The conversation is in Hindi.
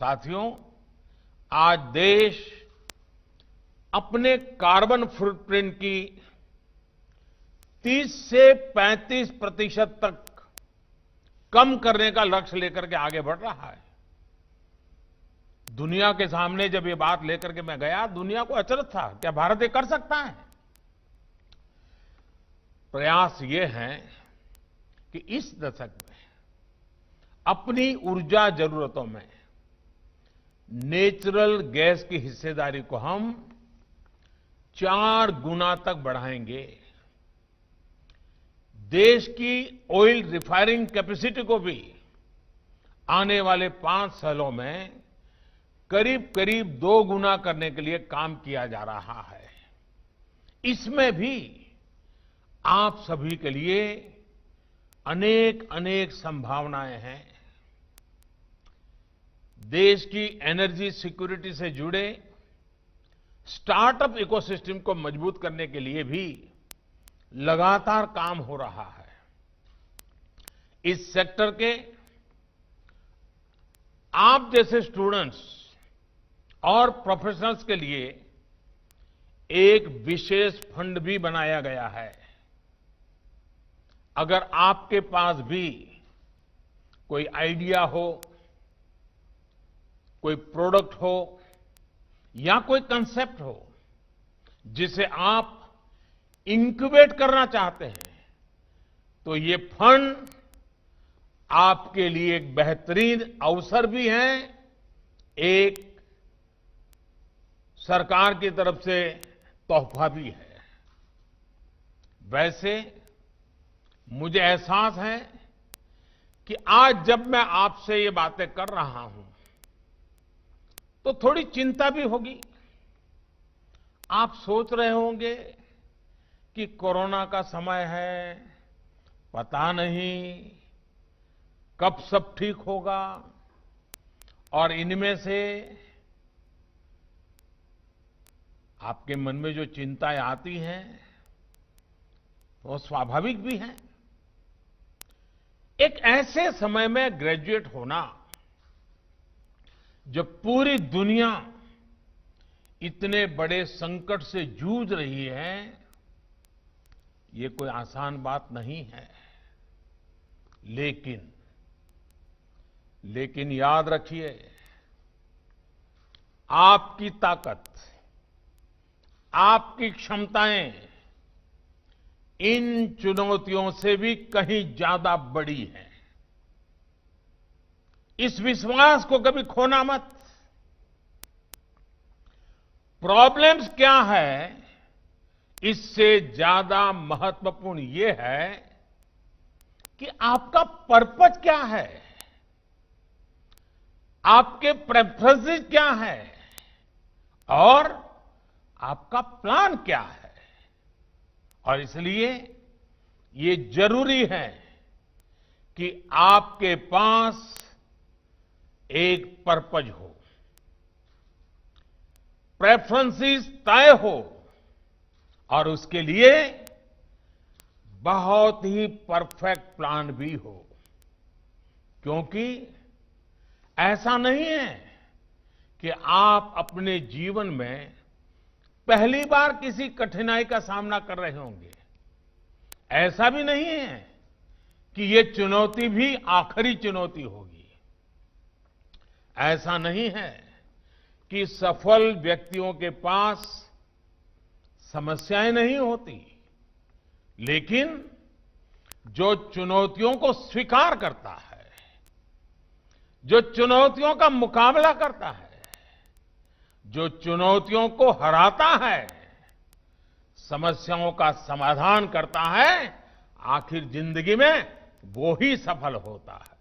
साथियों, आज देश अपने कार्बन फुटप्रिंट की 30 से 35% तक कम करने का लक्ष्य लेकर के आगे बढ़ रहा है। दुनिया के सामने जब ये बात लेकर के मैं गया, दुनिया को अचरज था, क्या भारत ये कर सकता है? प्रयास ये है कि इस दशक में अपनी ऊर्जा जरूरतों में नेचुरल गैस की हिस्सेदारी को हम 4 गुना तक बढ़ाएंगे। देश की ऑयल रिफाइनिंग कैपेसिटी को भी आने वाले 5 सालों में करीब करीब 2 गुना करने के लिए काम किया जा रहा है। इसमें भी आप सभी के लिए अनेक अनेक संभावनाएं हैं। देश की एनर्जी सिक्योरिटी से जुड़े स्टार्टअप इकोसिस्टम को मजबूत करने के लिए भी लगातार काम हो रहा है। इस सेक्टर के आप जैसे स्टूडेंट्स और प्रोफेशनल्स के लिए एक विशेष फंड भी बनाया गया है। अगर आपके पास भी कोई आइडिया हो, कोई प्रोडक्ट हो या कोई कंसेप्ट हो जिसे आप इंक्यूबेट करना चाहते हैं, तो ये फंड आपके लिए एक बेहतरीन अवसर भी है, एक सरकार की तरफ से तोहफा भी है। वैसे मुझे एहसास है कि आज जब मैं आपसे ये बातें कर रहा हूं तो थोड़ी चिंता भी होगी। आप सोच रहे होंगे कि कोरोना का समय है, पता नहीं कब सब ठीक होगा, और इनमें से आपके मन में जो चिंताएं आती हैं वो स्वाभाविक भी हैं। एक ऐसे समय में ग्रेजुएट होना, जब पूरी दुनिया इतने बड़े संकट से जूझ रही है, ये कोई आसान बात नहीं है। लेकिन याद रखिए, आपकी ताकत, आपकी क्षमताएं इन चुनौतियों से भी कहीं ज्यादा बड़ी हैं। इस विश्वास को कभी खोना मत। प्रॉब्लम्स क्या है, इससे ज्यादा महत्वपूर्ण ये है कि आपका पर्पज क्या है, आपके प्रेफरेंसेस क्या है और आपका प्लान क्या है। और इसलिए ये जरूरी है कि आपके पास एक पर्पज हो, प्रेफरेंसेस तय हो और उसके लिए बहुत ही परफेक्ट प्लान भी हो। क्योंकि ऐसा नहीं है कि आप अपने जीवन में पहली बार किसी कठिनाई का सामना कर रहे होंगे। ऐसा भी नहीं है कि ये चुनौती भी आखिरी चुनौती होगी। ऐसा नहीं है कि सफल व्यक्तियों के पास समस्याएं नहीं होती, लेकिन जो चुनौतियों को स्वीकार करता है, जो चुनौतियों का मुकाबला करता है, जो चुनौतियों को हराता है, समस्याओं का समाधान करता है, आखिर जिंदगी में वो ही सफल होता है।